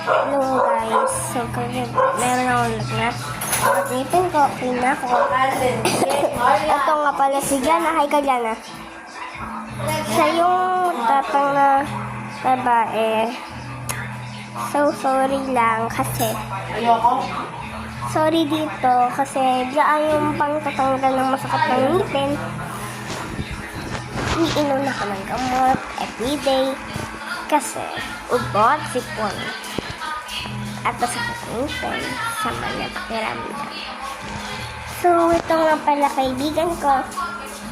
Hello guys, so kasi meron akong lagnat. Pag-ipin ko, pina ko. Ito nga pala si Jana. Hi ka, Jana. Siya yung tatang na babae. So sorry lang kasi sorry dito kasi diyan yung pangtatanggal ng masakit ng ngipin. Iinom na ko ng gamot everyday kasi ugot, sipon at masakit ng ngipin sa mga pakiramdam. So ito nga pala kaibigan ko.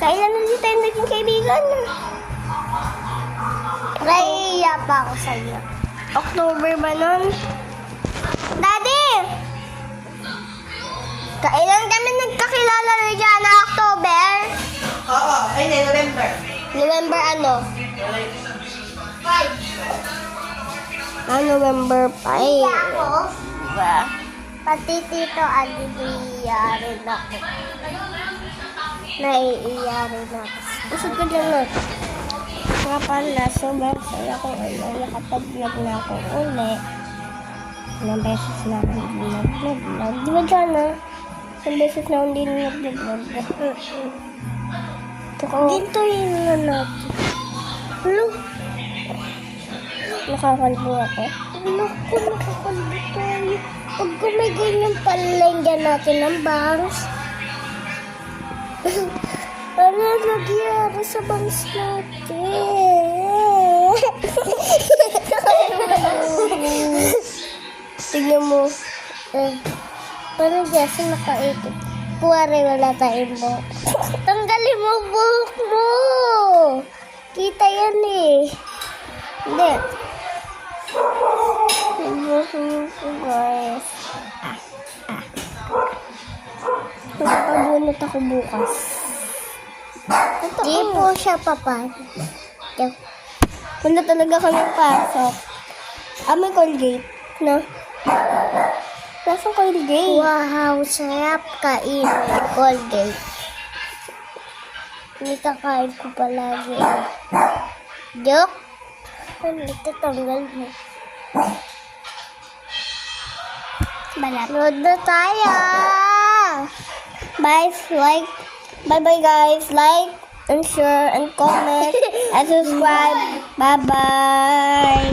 Kailan ulit tayo naging kaibigan? Naiiya pa ako sa iyo. October ba nun? Daddy! Kailan kami nagkakilala ni Jana? October? Oo, ay hindi, November. November ano? 5. November 5. Ako? Diba? Pati Tito Adi rin ako. Naiiya rin ako. Usod ko dyan na. Nga pala, sobrang saya ko nakapag-vlog na ako uli. Ilang beses na ako hindi nag-vlog. Di ba dyan na? Ilang beses na hindi nag-vlog. Ginto yun na natin. Hello? Nakakalbo ako? Naku, nakakalbo tayo. Pag kumigay ng palenggan natin ng bangs. Ano nagyari sa bangs natin? Tignan mo. Parang kasi nakaikot. Kuwari wala tayong buhok. Tanggalin mo buhok mo. Kita yan eh. Hindi. Tignan ko guys. Magpabunot ako bukas. Di po siya papasok. Wala talaga kami pasok. May Colgate, no? Nasaan Colgate? Wow, sarap kain. Colgate. Nitakain ko palagi. Joke? Ito tanggal mo. Load na tayo! Bye-bye guys. Like and share and comment and subscribe. Bye-bye.